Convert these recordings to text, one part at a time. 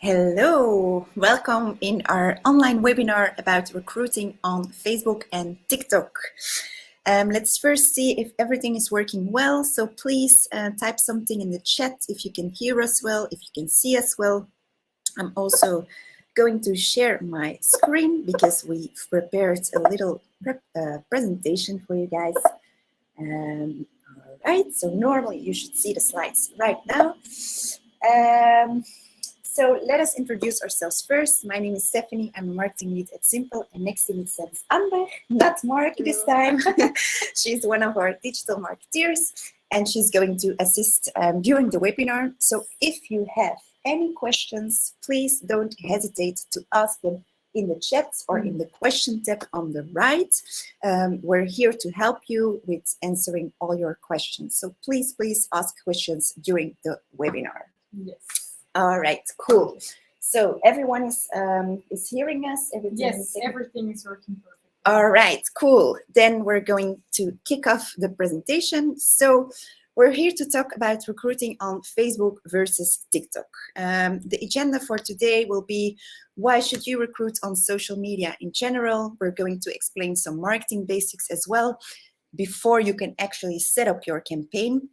Hello, welcome in our online webinar about recruiting on Facebook and TikTok. Let's first see if everything is working well. So please type something in the chat if you can hear us well, if you can see us well. I'm also going to share my screen because we've prepared a little presentation for you guys. All right, so normally you should see the slides right now. So let us introduce ourselves first. My name is Stephanie. I'm a marketing lead at Simple, and next to me sits Amber, not Mark this time. She's one of our digital marketeers, and she's going to assist during the webinar. So if you have any questions, please don't hesitate to ask them in the chat or in the question tab on the right. We're here to help you with answering all your questions. So please ask questions during the webinar. Yes. All right, cool. So everyone is hearing us? Everything is working perfectly. All right, cool. Then we're going to kick off the presentation. So we're here to talk about recruiting on Facebook versus TikTok. The agenda for today will be why should you recruit on social media in general? We're going to explain some marketing basics as well before you can actually set up your campaign.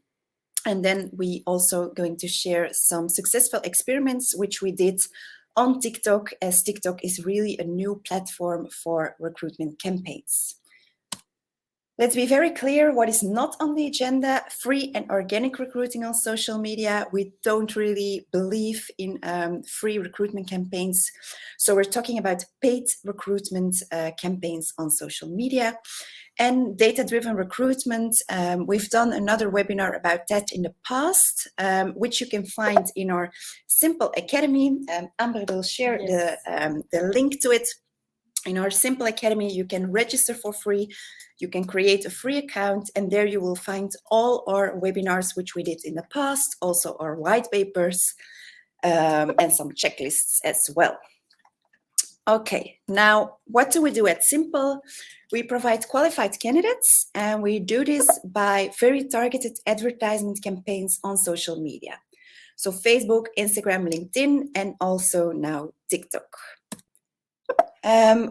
And then we also going to share some successful experiments which we did on TikTok, as TikTok is really a new platform for recruitment campaigns. Let's be very clear what is not on the agenda: free and organic recruiting on social media. We don't really believe in free recruitment campaigns. So we're talking about paid recruitment campaigns on social media. And data-driven recruitment, we've done another webinar about that in the past, which you can find in our Simple Academy. Amber will share the link to it. In our Simple Academy, you can register for free. You can create a free account, and there you will find all our webinars, which we did in the past, also our white papers, and some checklists as well. Okay, now what do we do at Simple? We provide qualified candidates, and we do this by very targeted advertisement campaigns on social media. So Facebook, Instagram, LinkedIn, and also now TikTok.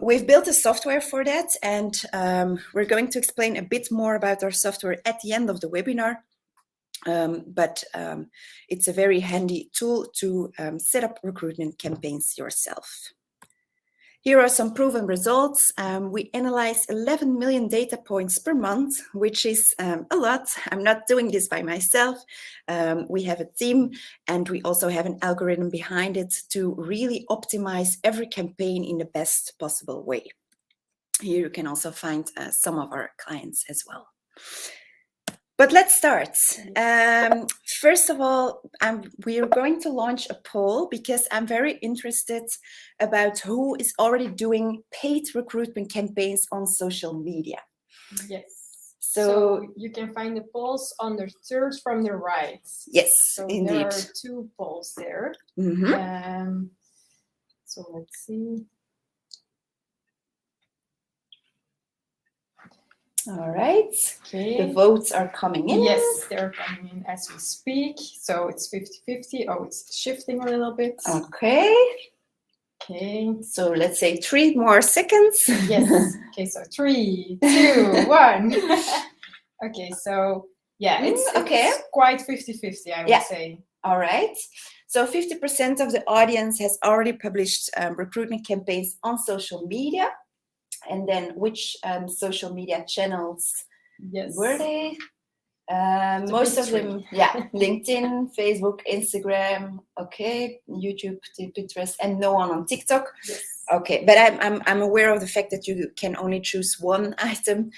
We've built a software for that, and we're going to explain a bit more about our software at the end of the webinar. But it's a very handy tool to set up recruitment campaigns yourself. Here are some proven results. We analyze 11 million data points per month, which is a lot. I'm not doing this by myself. We have a team, and we also have an algorithm behind it to really optimize every campaign in the best possible way. Here you can also find some of our clients as well. But let's start. First of all, we are going to launch a poll because I'm very interested about who is already doing paid recruitment campaigns on social media. Yes. So you can find the polls on the third from the right. Yes, so indeed. There are two polls there. Mm-hmm. So let's see. All right. Okay. The votes are coming in. Yes, they're coming in as we speak. So it's 50-50. Oh, it's shifting a little bit. Okay. Okay. So let's say 3 more seconds. Yes. Okay, so 3, 2, 1. Okay, so yeah, it's quite 50-50, I would say. All right. So 50% of the audience has already published recruitment campaigns on social media. And then which social media channels were they? Most of them, LinkedIn, Facebook, Instagram, YouTube, Pinterest, and no one on TikTok. Yes. Okay, but I'm aware of the fact that you can only choose one item.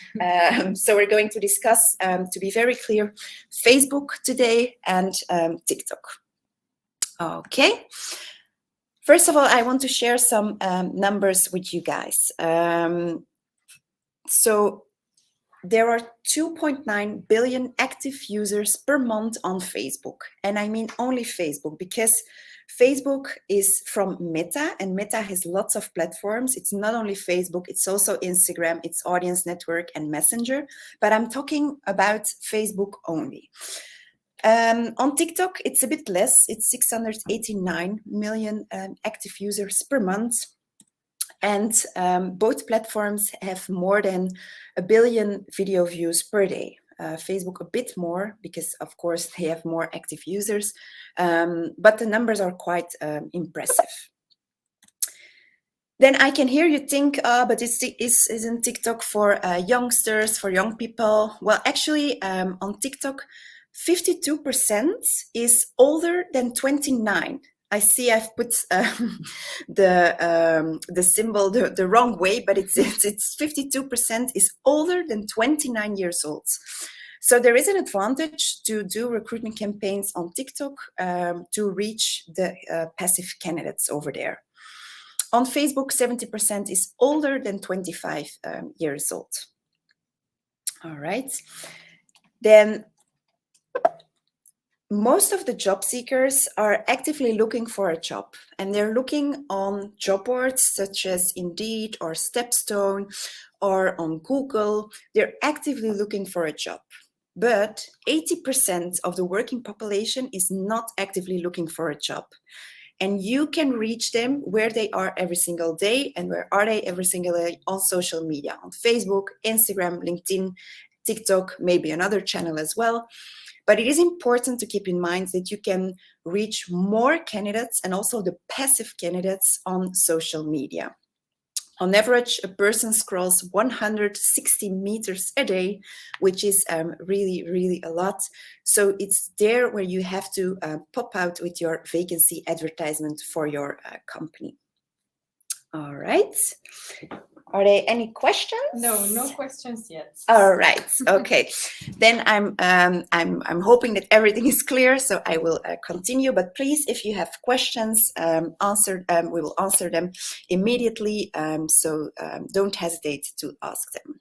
So we're going to discuss, to be very clear, Facebook today and TikTok. Okay. First of all, I want to share some numbers with you guys. So there are 2.9 billion active users per month on Facebook. And I mean only Facebook, because Facebook is from Meta, and Meta has lots of platforms. It's not only Facebook, it's also Instagram, it's Audience Network and Messenger. But I'm talking about Facebook only. On TikTok, it's a bit less. It's 689 million active users per month. And both platforms have more than 1 billion video views per day. Facebook a bit more because, of course, they have more active users, but the numbers are quite impressive. Then I can hear you think, but isn't TikTok for youngsters, for young people? Well, actually, on TikTok, 52% is older than 29. I see I've put the symbol the wrong way, but it's 52% is older than 29 years old. So there is an advantage to do recruitment campaigns on TikTok to reach the passive candidates over there. On Facebook, 70% is older than 25 years old. All right. Then most of the job seekers are actively looking for a job, and they're looking on job boards such as Indeed or Stepstone or on Google. They're actively looking for a job. But 80% of the working population is not actively looking for a job. And you can reach them where they are every single day. And where are they every single day? On social media, on Facebook, Instagram, LinkedIn, TikTok, maybe another channel as well. But it is important to keep in mind that you can reach more candidates and also the passive candidates on social media. On average, a person scrolls 160 meters a day, which is really, really a lot. So it's there where you have to pop out with your vacancy advertisement for your company. All right. Are there any questions? No questions yet. All right. Okay. Then I'm hoping that everything is clear, so I will continue. But please, if you have questions, we will answer them immediately. So don't hesitate to ask them.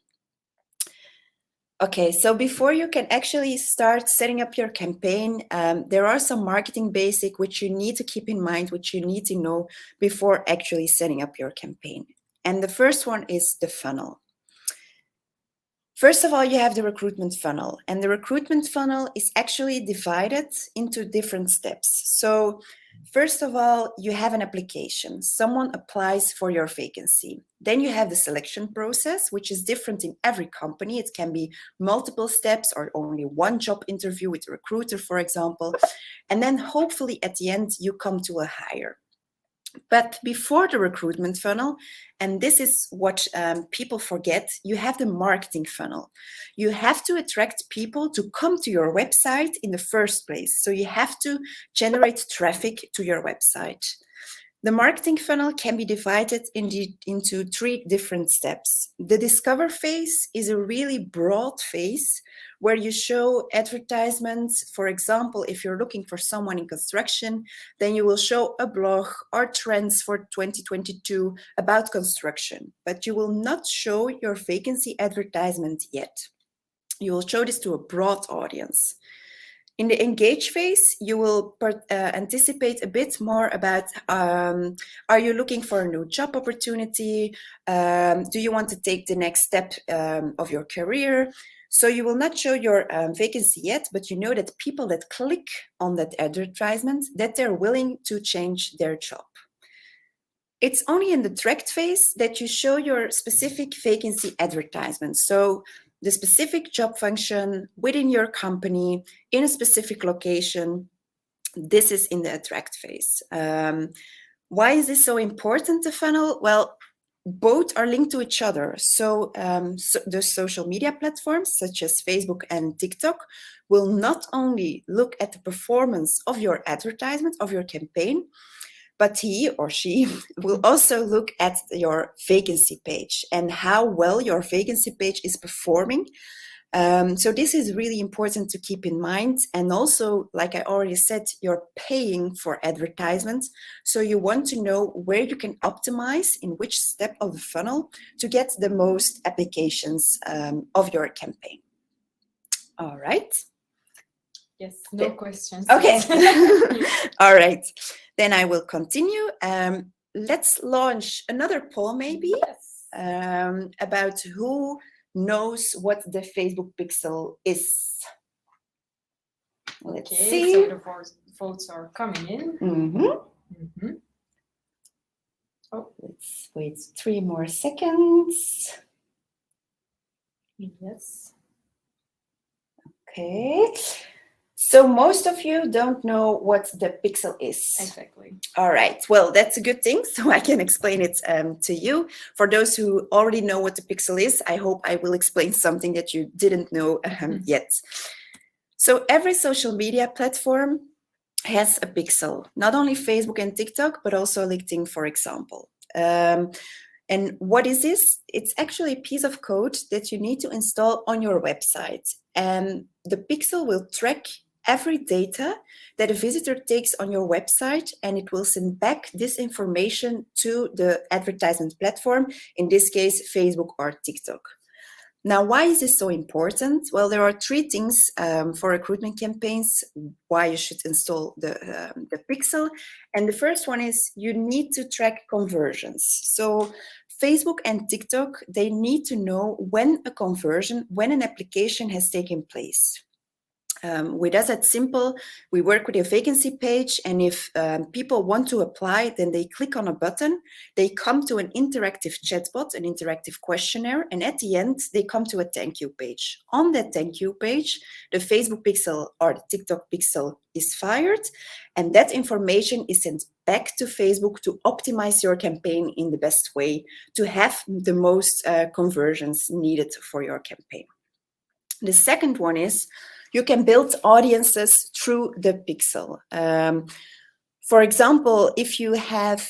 Okay, so before you can actually start setting up your campaign, there are some marketing basics which you need to keep in mind, which you need to know before actually setting up your campaign. And the first one is the funnel. First of all, you have the recruitment funnel, and the recruitment funnel is actually divided into different steps. So first of all, you have an application. Someone applies for your vacancy. Then you have the selection process, which is different in every company. It can be multiple steps or only one job interview with a recruiter, for example. And then hopefully at the end, you come to a hire. But before the recruitment funnel, and this is what people forget, you have the marketing funnel. You have to attract people to come to your website in the first place. So you have to generate traffic to your website. The marketing funnel can be divided into 3 different steps. The discover phase is a really broad phase where you show advertisements. For example, if you're looking for someone in construction, then you will show a blog or trends for 2022 about construction, but you will not show your vacancy advertisement yet. You will show this to a broad audience. In the engage phase, you will anticipate a bit more about, are you looking for a new job opportunity? Do you want to take the next step of your career? So you will not show your vacancy yet, but you know that people that click on that advertisement, that they're willing to change their job. It's only in the tracked phase that you show your specific vacancy advertisement. So the specific job function within your company in a specific location, this is in the attract phase. Why is this so important, the funnel? Well, both are linked to each other. So the social media platforms such as Facebook and TikTok will not only look at the performance of your advertisement, of your campaign, but he or she will also look at your vacancy page and how well your vacancy page is performing. So this is really important to keep in mind. And also, like I already said, you're paying for advertisements. So you want to know where you can optimize in which step of the funnel to get the most applications of your campaign. All right. Yes, no questions. Okay. All right. Then I will continue. Let's launch another poll maybe about who knows what the Facebook pixel is. Let's okay, see. so the votes are coming in. Oh, let's wait 3 more seconds. Yes. Okay. So most of you don't know what the pixel is. Exactly. All right. Well, that's a good thing. So I can explain it to you. For those who already know what the pixel is, I hope I will explain something that you didn't know yet. So every social media platform has a pixel, not only Facebook and TikTok, but also LinkedIn, for example. And what is this? It's actually a piece of code that you need to install on your website. And the pixel will track every data that a visitor takes on your website, and it will send back this information to the advertisement platform, in this case, Facebook or TikTok. Now, why is this so important? Well, there are 3 things for recruitment campaigns why you should install the pixel. And the first one is you need to track conversions. So Facebook and TikTok, they need to know when a conversion, when an application has taken place. With us at Simple, we work with a vacancy page, and if people want to apply, then they click on a button, they come to an interactive chatbot, an interactive questionnaire, and at the end, they come to a thank you page. On that thank you page, the Facebook pixel or the TikTok pixel is fired, and that information is sent back to Facebook to optimize your campaign in the best way, to have the most conversions needed for your campaign. The second one is you can build audiences through the pixel. For example, if you have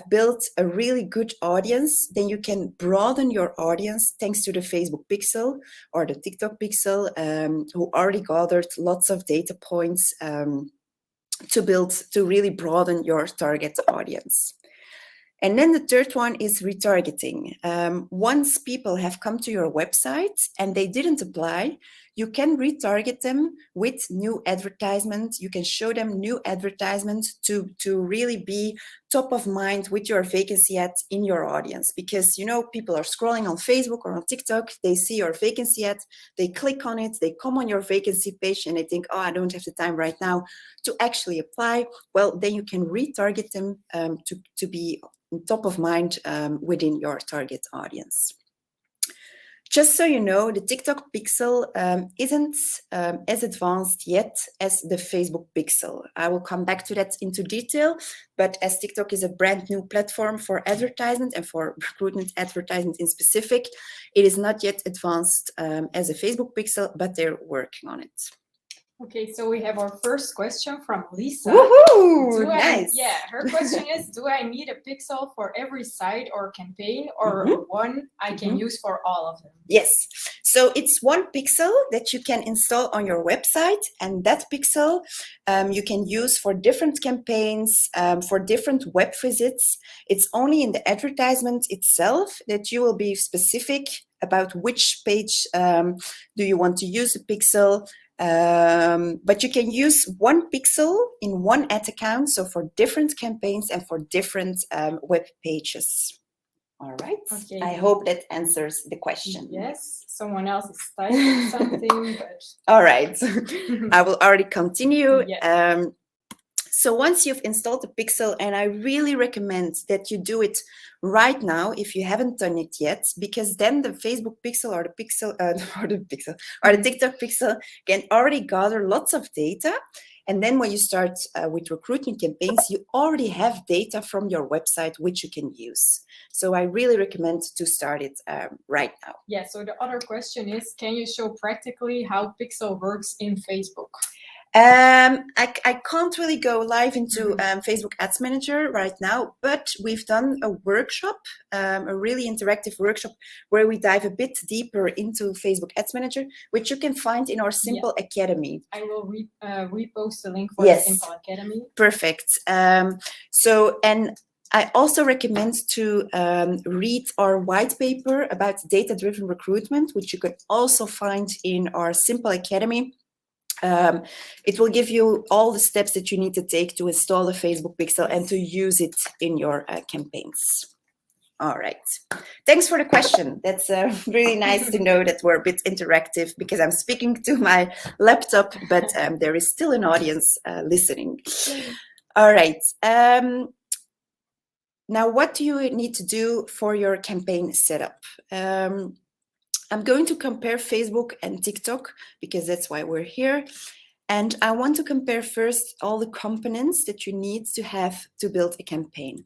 built a really good audience, then you can broaden your audience thanks to the Facebook pixel or the TikTok pixel, who already gathered lots of data points to really broaden your target audience. And then the third one is retargeting. Once people have come to your website and they didn't apply, you can retarget them with new advertisements. You can show them new advertisements to really be top of mind with your vacancy ad in your audience. Because, you know, people are scrolling on Facebook or on TikTok, they see your vacancy ad, they click on it, they come on your vacancy page and they think, oh, I don't have the time right now to actually apply. Well, then you can retarget them to be top of mind within your target audience. Just so you know, the TikTok pixel isn't as advanced yet as the Facebook pixel. I will come back to that into detail, but as TikTok is a brand new platform for advertisement and for recruitment advertisement in specific, it is not yet advanced as a Facebook pixel, but they're working on it. Okay, so we have our first question from Lisa. Woohoo! Nice. Her question is, do I need a pixel for every site or campaign, or one I can use for all of them? Yes. So it's one pixel that you can install on your website, and that pixel you can use for different campaigns, for different web visits. It's only in the advertisement itself that you will be specific about which page do you want to use the pixel. But you can use one pixel in one ad account, so for different campaigns and for different web pages. All right. Okay. I hope that answers the question. Yes. Someone else is typing something, but... All right. I will already continue. Yes. So once you've installed the pixel, and I really recommend that you do it right now if you haven't done it yet, because then the Facebook pixel or the pixel or the TikTok pixel can already gather lots of data. And then when you start with recruitment campaigns, you already have data from your website which you can use. So I really recommend to start it right now. Yeah, so the other question is, can you show practically how Pixel works in Facebook? I can't really go live into Facebook Ads Manager right now, but we've done a workshop, a really interactive workshop where we dive a bit deeper into Facebook Ads Manager, which you can find in our Simple Academy. I will repost the link for the Simple Academy. Perfect. And I also recommend to read our white paper about data-driven recruitment, which you can also find in our Simple Academy. It will give you all the steps that you need to take to install the Facebook pixel and to use it in your campaigns. All right. Thanks for the question. That's really nice to know that we're a bit interactive because I'm speaking to my laptop, but there is still an audience listening. All right. Now, what do you need to do for your campaign setup? I'm going to compare Facebook and TikTok because that's why we're here. And I want to compare first all the components that you need to have to build a campaign.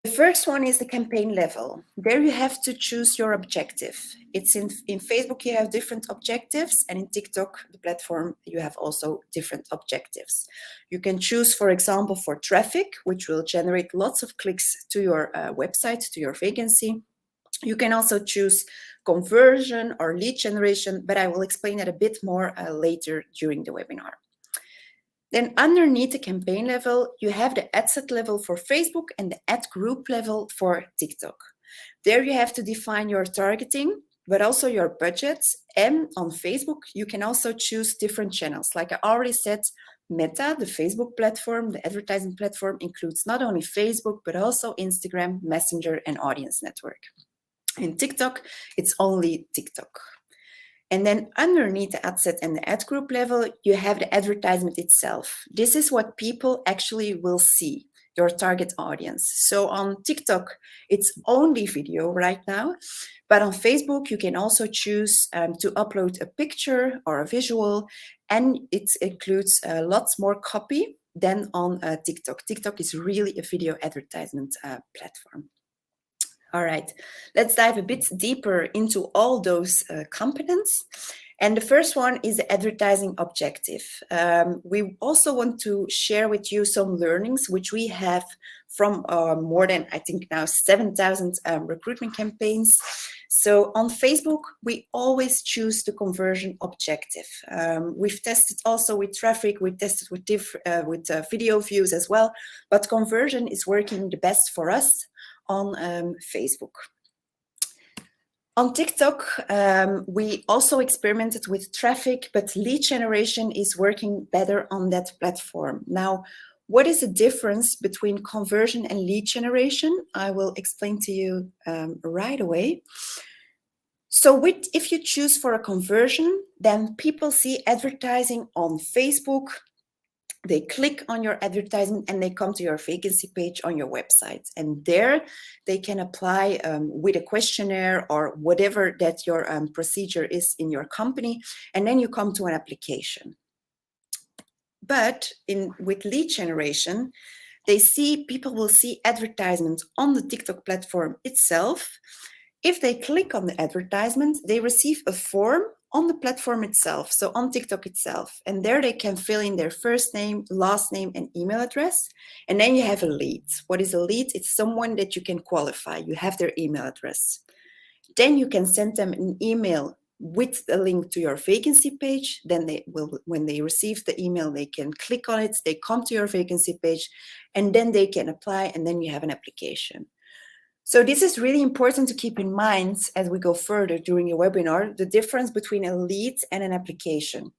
The first one is the campaign level. There you have to choose your objective. It's in Facebook, you have different objectives, and in TikTok, the platform, you have also different objectives. You can choose, for example, for traffic, which will generate lots of clicks to your website, to your vacancy. You can also choose conversion or lead generation, but I will explain that a bit more later during the webinar. Then underneath the campaign level, you have the ad set level for Facebook and the ad group level for TikTok. There you have to define your targeting, but also your budgets. And on Facebook, you can also choose different channels. Like I already said, Meta, the Facebook platform, the advertising platform, includes not only Facebook, but also Instagram, Messenger, and Audience Network. In TikTok, it's only TikTok. And then underneath the ad set and the ad group level, you have the advertisement itself. This is what people actually will see, your target audience. So on TikTok, it's only video right now. But on Facebook, you can also choose to upload a picture or a visual, and it includes lots more copy than on TikTok. TikTok is really a video advertisement platform. All right, let's dive a bit deeper into all those components. And the first one is the advertising objective. We also want to share with you some learnings which we have from more than, I think now, 7,000 recruitment campaigns. So on Facebook, we always choose the conversion objective. We've tested also with traffic, we tested with video views as well, but conversion is working the best for us on Facebook. On TikTok, we also experimented with traffic, but lead generation is working better on that platform. Now, what is the difference between conversion and lead generation? I will explain to you right away. So if you choose for a conversion, then people see advertising on Facebook, they click on your advertisement and they come to your vacancy page on your website. And there they can apply with a questionnaire or whatever that your procedure is in your company. And then you come to an application. But with lead generation, people will see advertisements on the TikTok platform itself. If they click on the advertisement, they receive a form on the platform itself, so on TikTok itself. And there they can fill in their first name, last name, and email address. And then you have a lead. What is a lead? It's someone that you can qualify. You have their email address. Then you can send them an email with a link to your vacancy page. Then when they receive the email, they can click on it, they come to your vacancy page, and then they can apply, and then you have an application. So this is really important to keep in mind as we go further during your webinar, the difference between a lead and an application.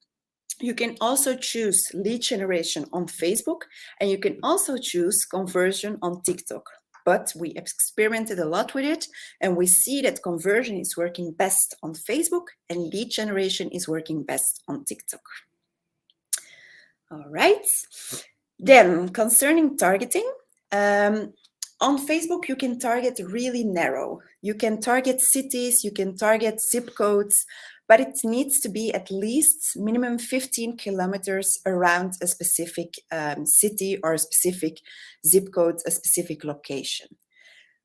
You can also choose lead generation on Facebook, and you can also choose conversion on TikTok. But we experimented a lot with it, and we see that conversion is working best on Facebook and lead generation is working best on TikTok. All right. Then concerning targeting, on Facebook, you can target really narrow. You can target cities, you can target zip codes, but it needs to be at least minimum 15 kilometers around a specific city or a specific zip code, a specific location.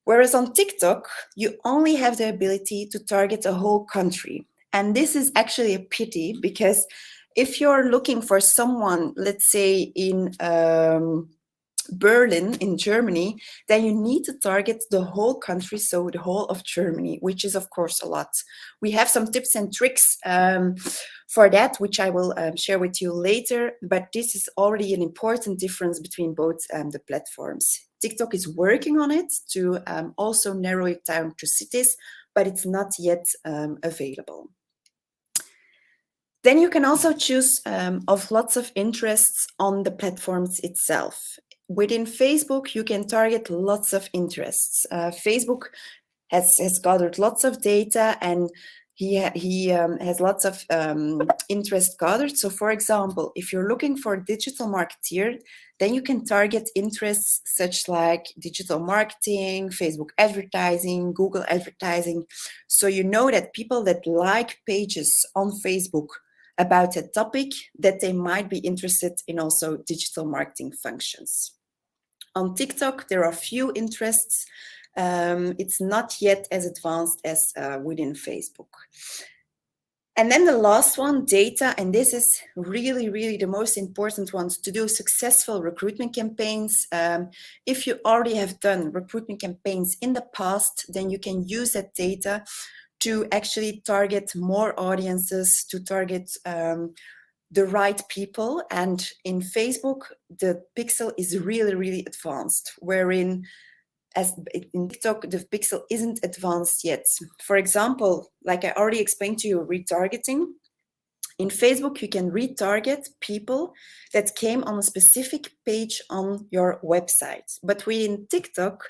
Whereas on TikTok, you only have the ability to target a whole country. And this is actually a pity because if you're looking for someone, let's say in Berlin in Germany, then you need to target the whole country, so the whole of Germany, which is of course a lot. We have some tips and tricks for that, which I will share with you later, but this is already an important difference between both the platforms. TikTok is working on it to also narrow it down to cities, but it's not yet available. Then you can also choose of lots of interests on the platforms itself. within Facebook, you can target lots of interests. Facebook has gathered lots of data, and he has lots of interest gathered. So for example, if you're looking for a digital marketeer, then you can target interests such like digital marketing, Facebook advertising, Google advertising. So you know that people that like pages on Facebook about a topic, that they might be interested in also digital marketing functions. On TikTok, there are few interests. It's not yet as advanced as within Facebook. And then the last one, data, and this is really, really the most important one to do successful recruitment campaigns. If you already have done recruitment campaigns in the past, then you can use that data to actually target more audiences, to target the right people. And in Facebook, the pixel is really, really advanced, wherein as in TikTok, the pixel isn't advanced yet. For example, like I already explained to you, retargeting. In Facebook, you can retarget people that came on a specific page on your website. But within TikTok,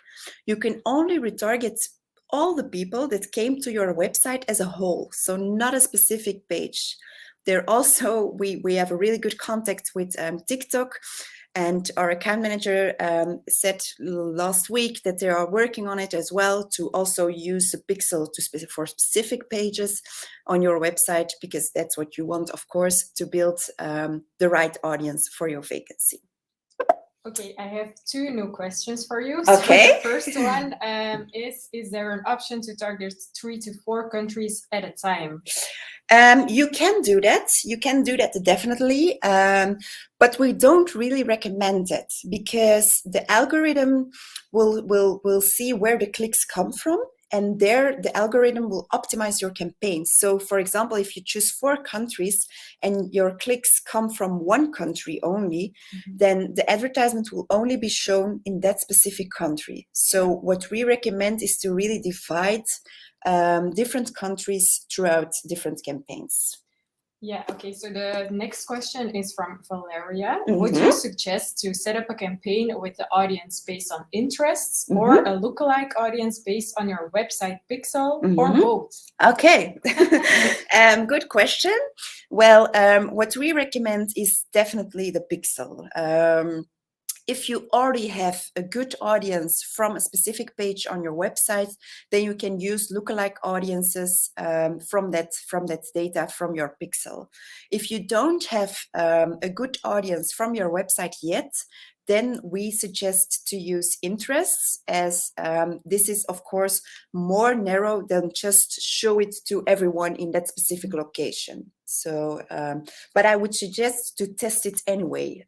you can only retarget all the people that came to your website as a whole, so not a specific page. There also, we have a really good contact with TikTok, and our account manager said last week that they are working on it as well to also use the pixel for specific pages on your website, because that's what you want, of course, to build the right audience for your vacancy. Okay, I have 2 new questions for you. Okay. So the first one is there an option to target 3 to 4 countries at a time? You can do that. You can do that definitely, but we don't really recommend it, because the algorithm will see where the clicks come from, and there the algorithm will optimize your campaign. So, for example, if you choose 4 countries and your clicks come from one country only, then the advertisement will only be shown in that specific country. So, what we recommend is to really divide different countries throughout different campaigns. Yeah, okay, so the next question is from Valeria. Would you suggest to set up a campaign with the audience based on interests or a lookalike audience based on your website pixel, or both? Okay, good question. Well, what we recommend is definitely the pixel. If you already have a good audience from a specific page on your website, then you can use lookalike audiences from that data from your pixel. If you don't have a good audience from your website yet, then we suggest to use interests, as this is, of course, more narrow than just show it to everyone in that specific location. So, but I would suggest to test it anyway.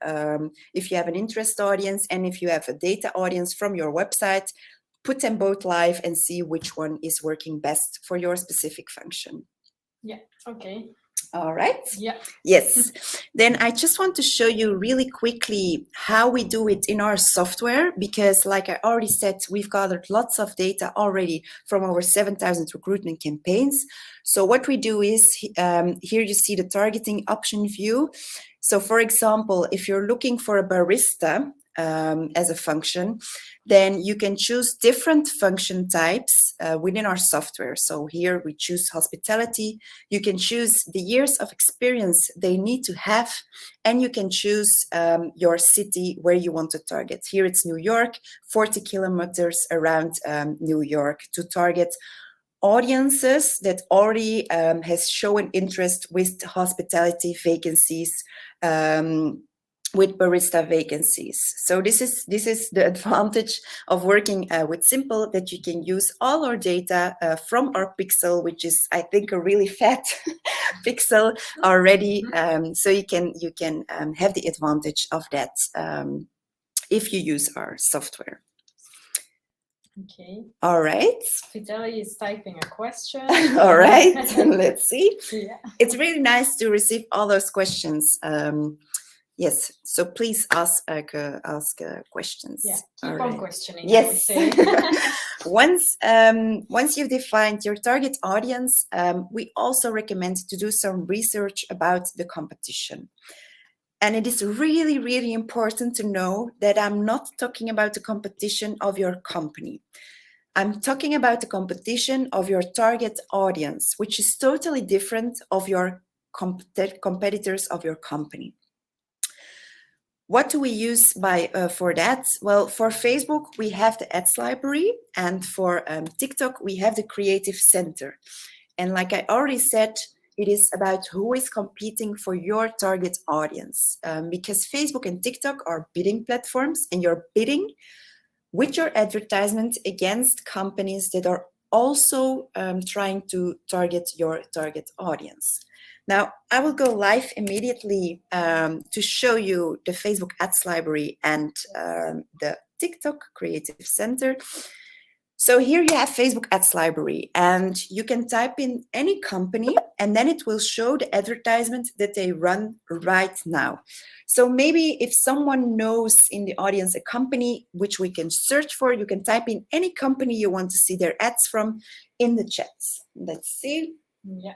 If you have an interest audience and if you have a data audience from your website, put them both live and see which one is working best for your specific function. Yeah, okay. All right. Yeah. Yes. Then I just want to show you really quickly how we do it in our software, because like I already said, we've gathered lots of data already from over 7,000 recruitment campaigns. So what we do is, here you see the targeting option view. So for example, if you're looking for a barista as a function, then you can choose different function types within our software. So here we choose hospitality. You can choose the years of experience they need to have, and you can choose your city where you want to target. Here it's New York, 40 kilometers around New York, to target audiences that already has shown interest with hospitality vacancies, with barista vacancies. So this is the advantage of working with Simple, that you can use all our data from our pixel, which is, I think, a really fat pixel already. So you can have the advantage of that if you use our software. Okay. All right. Vitaly is typing a question. All right. Let's see. Yeah. It's really nice to receive all those questions. Yes, so please ask questions. Yeah, keep on questioning. Yes. I would say. Once you've defined your target audience, we also recommend to do some research about the competition. And it is really, really important to know that I'm not talking about the competition of your company. I'm talking about the competition of your target audience, which is totally different of your competitors of your company. What do we use for that? Well, for Facebook, we have the ads library, and for TikTok, we have the creative center. And like I already said, it is about who is competing for your target audience, because Facebook and TikTok are bidding platforms, and you're bidding with your advertisement against companies that are also trying to target your target audience. Now, I will go live immediately to show you the Facebook Ads Library and the TikTok Creative Center. So here you have Facebook Ads Library, and you can type in any company, and then it will show the advertisement that they run right now. So maybe if someone knows in the audience a company which we can search for, you can type in any company you want to see their ads from in the chat. Let's see. Yeah.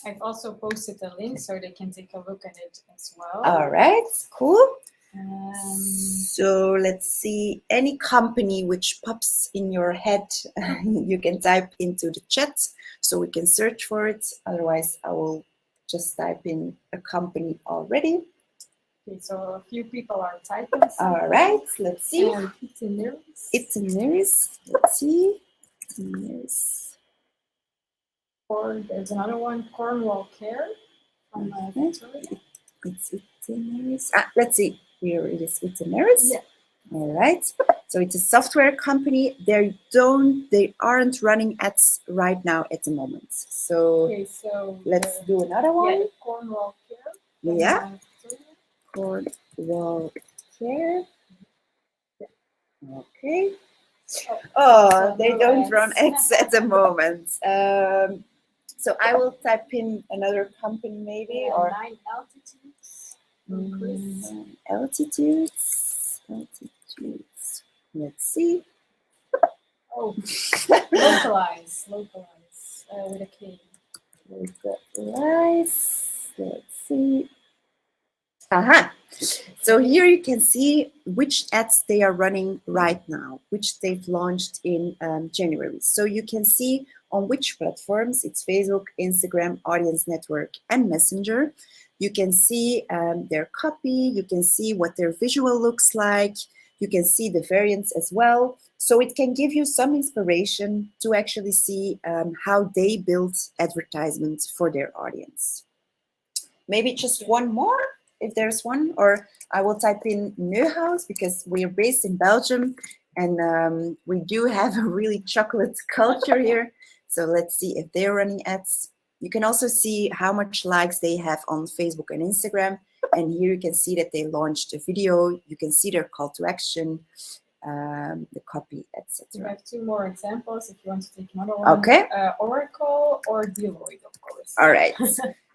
I've also posted a link so they can take a look at it as well. All right, cool. So let's see, any company which pops in your head, you can type into the chat so we can search for it. Otherwise, I will just type in a company already. Okay, so a few people are typing. All right, let's see. Itineris. Let's see. Itineris. Or there's another one, Cornwall Care from Victoria. It's Itineris. Let's see. Here it is, Itineris. Yeah. All right. So it's a software company. They aren't running ads right now at the moment. So, okay, so let's do another one. Yeah, Cornwall Care. Yeah. Cornwall Care. Okay. Oh, they don't run ads at the moment. So I will type in another company maybe, yeah, or 9 altitudes. Altitudes. Let's see. Oh, localize with a K. Localize. Let's see. Aha. So here you can see which ads they are running right now, which they've launched in January. So you can see on which platforms. It's Facebook, Instagram, Audience Network, and Messenger. You can see their copy. You can see what their visual looks like. You can see the variants as well. So it can give you some inspiration to actually see how they build advertisements for their audience. Maybe just one more, if there's one, or I will type in Neuhaus because we are based in Belgium and we do have a really chocolate culture here. So let's see if they're running ads. You can also see how much likes they have on Facebook and Instagram. And here you can see that they launched a video. You can see their call to action, the copy, etc. We have two more examples if you want to take another one. Okay. Oracle or Deloitte, of course. All right.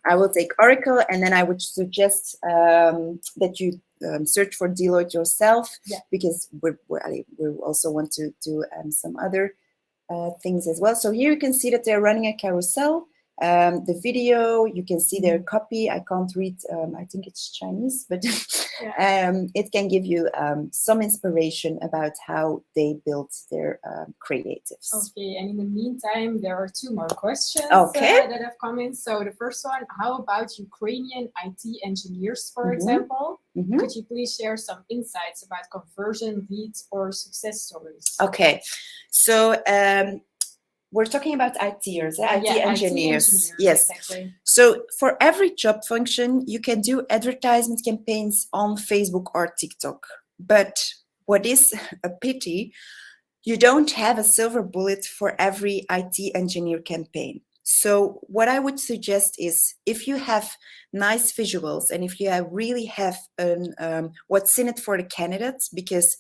I will take Oracle, and then I would suggest that you search for Deloitte yourself, because we also want to do some other things as well. So here you can see that they're running a carousel. The video, you can see their copy. I can't read, I think it's Chinese, but it can give you some inspiration about how they built their creatives. Okay, and in the meantime, there are two more questions that have come in. So the first one, how about Ukrainian IT engineers, for example? Could you please share some insights about conversion, leads, or success stories? Okay, so we're talking about ITers, IT engineers. Yes. Exactly. So for every job function, you can do advertisement campaigns on Facebook or TikTok. But what is a pity, you don't have a silver bullet for every IT engineer campaign. So what I would suggest is, if you have nice visuals and if you really have what's in it for the candidates, because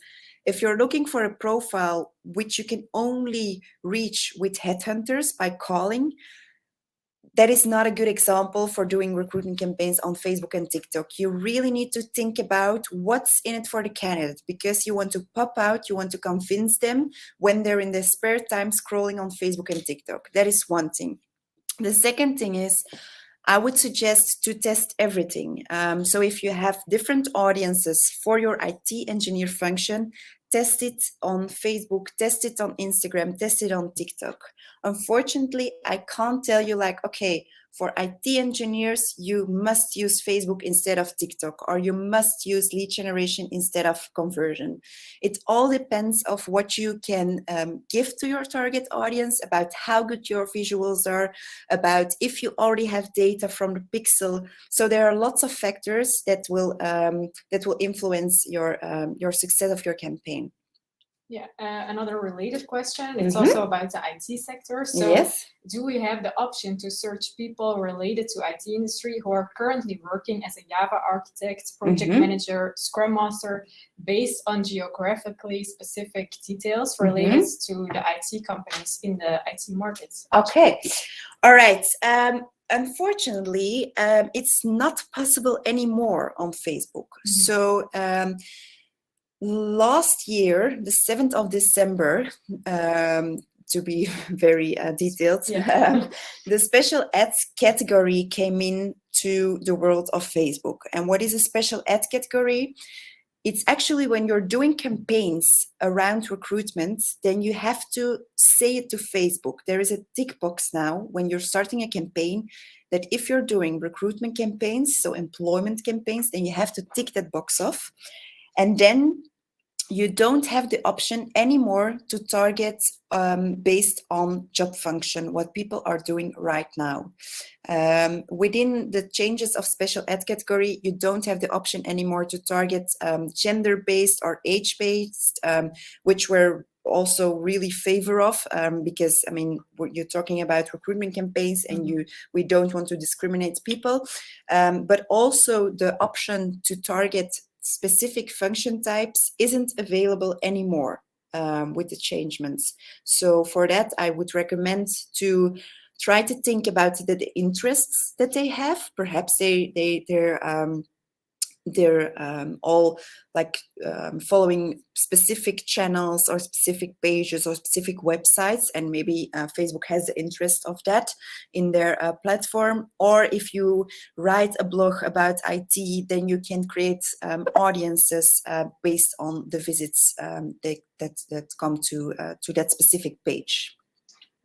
if you're looking for a profile which you can only reach with headhunters by calling, that is not a good example for doing recruitment campaigns on Facebook and TikTok. You really need to think about what's in it for the candidate, because you want to pop out, you want to convince them when they're in their spare time scrolling on Facebook and TikTok. That is one thing. The second thing is, I would suggest to test everything. So if you have different audiences for your IT engineer function, test it on Facebook, test it on Instagram, test it on TikTok. Unfortunately, I can't tell you like, okay, for IT engineers, you must use Facebook instead of TikTok, or you must use lead generation instead of conversion. It all depends of what you can give to your target audience, about how good your visuals are, about if you already have data from the pixel. So there are lots of factors that will influence your success of your campaign. Yeah, another related question. It's also about the IT sector. So do we have the option to search people related to IT industry who are currently working as a Java architect, project manager, Scrum Master, based on geographically specific details related to the IT companies in the IT markets? Okay, all right. Unfortunately, it's not possible anymore on Facebook. So last year, the 7th of December, to be very detailed, the special ads category came into the world of Facebook. And what is a special ad category? It's actually when you're doing campaigns around recruitment, then you have to say it to Facebook. There is a tick box now when you're starting a campaign that if you're doing recruitment campaigns, so employment campaigns, then you have to tick that box off. And then you don't have the option anymore to target based on job function, what people are doing right now. Within the changes of special ad category, you don't have the option anymore to target gender-based or age-based, which we're also really favor of, because I mean you're talking about recruitment campaigns and we don't want to discriminate people, but also the option to target specific function types isn't available anymore with the changements. So for that, I would recommend to try to think about the interests that they have. Perhaps they're all like following specific channels or specific pages or specific websites, and maybe Facebook has the interest of that in their platform. Or if you write a blog about IT, then you can create audiences based on the visits that come to that specific page.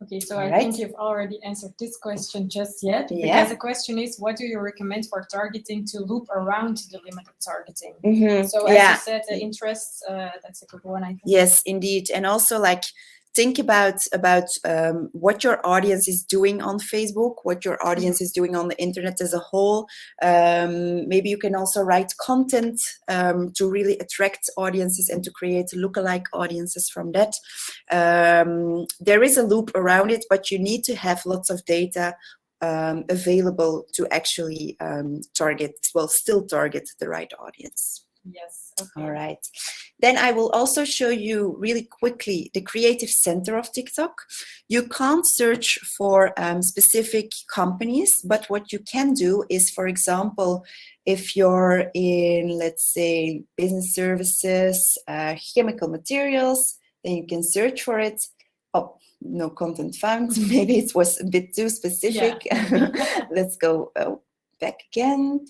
Okay, so I think you've already answered this question just yet, because the question is, what do you recommend for targeting to loop around the limited targeting? So as you said, the interests, that's a good one, I think. Yes, indeed. And also like think about what your audience is doing on Facebook, what your audience is doing on the internet as a whole. Maybe you can also write content to really attract audiences and to create lookalike audiences from that. There is a loop around it, but you need to have lots of data available to actually still target the right audience. Yes. Okay. All right. Then I will also show you really quickly the creative center of TikTok. You can't search for specific companies, but what you can do is, for example, if you're in, let's say, business services, chemical materials, then you can search for it. Oh, no content found. Maybe it was a bit too specific. Let's go back again.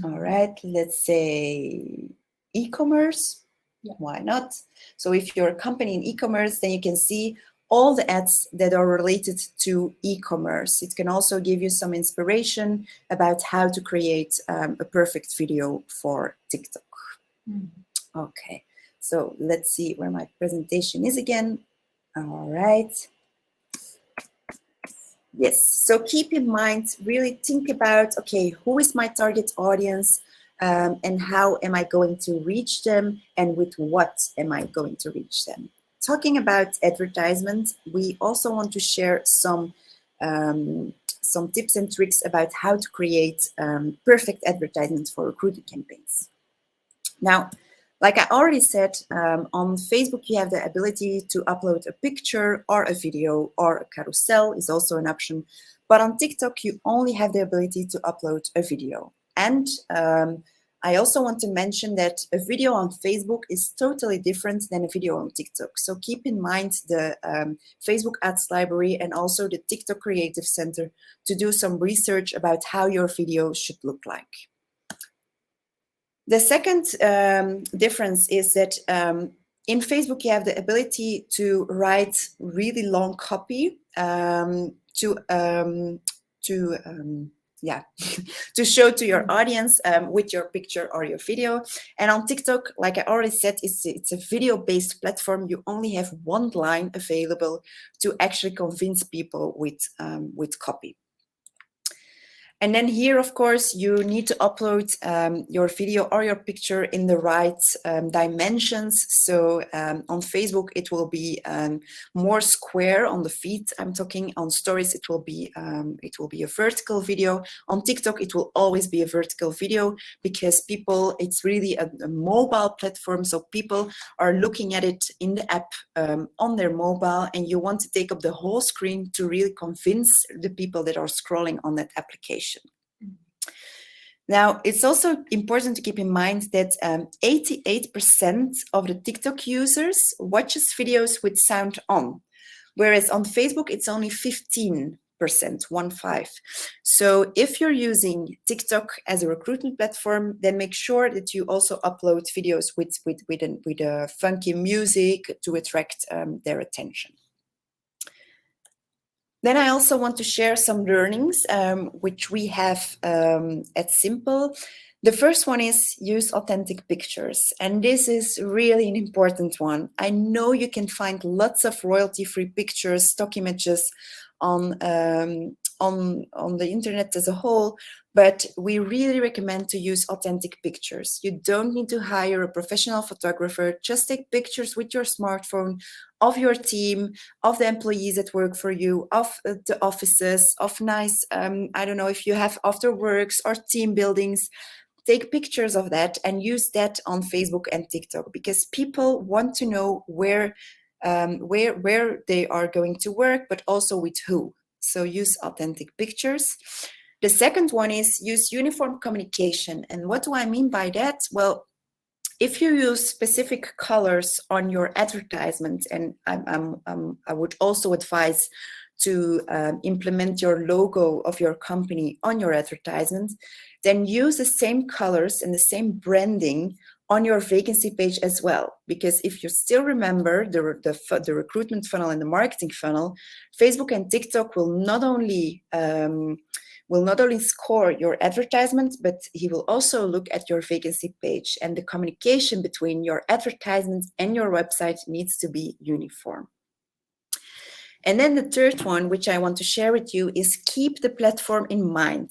All right, let's say e-commerce. Why not? So if you're a company in e-commerce, then you can see all the ads that are related to e-commerce. It can also give you some inspiration about how to create a perfect video for TikTok. Okay, so let's see where my presentation is again. All right. Yes, so keep in mind, really think about, okay, who is my target audience and how am I going to reach them and with what am I going to reach them? Talking about advertisements, we also want to share some tips and tricks about how to create perfect advertisements for recruiting campaigns. Now, like I already said, on Facebook, you have the ability to upload a picture or a video, or a carousel is also an option. But on TikTok, you only have the ability to upload a video. And I also want to mention that a video on Facebook is totally different than a video on TikTok. So keep in mind the Facebook Ads Library and also the TikTok Creative Center to do some research about how your video should look like. The second difference is that in Facebook, you have the ability to write really long copy to show to your audience with your picture or your video. And on TikTok, like I already said, it's a video-based platform. You only have one line available to actually convince people with copy. And then here, of course, you need to upload your video or your picture in the right dimensions. So on Facebook, it will be more square on the feed. I'm talking on stories. It will be a vertical video. On TikTok, it will always be a vertical video because people, it's really a mobile platform. So people are looking at it in the app on their mobile, and you want to take up the whole screen to really convince the people that are scrolling on that application. Now, it's also important to keep in mind that 88% of the TikTok users watches videos with sound on, whereas on Facebook, it's only 15%, 1-5. So if you're using TikTok as a recruitment platform, then make sure that you also upload videos with a funky music to attract their attention. Then I also want to share some learnings which we have at Simple. The first one is use authentic pictures. And this is really an important one. I know you can find lots of royalty-free pictures, stock images on the internet as a whole, but we really recommend to use authentic pictures. You don't need to hire a professional photographer. Just take pictures with your smartphone of your team, of the employees that work for you, of the offices, of nice, I don't know if you have after works or team buildings. Take pictures of that and use that on Facebook and TikTok because people want to know where they are going to work, but also with who. So use authentic pictures. The second one is use uniform communication. And what do I mean by that? Well, if you use specific colors on your advertisement, and I would also advise to implement your logo of your company on your advertisement, then use the same colors and the same branding on your vacancy page as well. Because if you still remember the recruitment funnel and the marketing funnel, Facebook and TikTok will not only score your advertisement, but he will also look at your vacancy page, and the communication between your advertisement and your website needs to be uniform. And then the third one, which I want to share with you, is keep the platform in mind.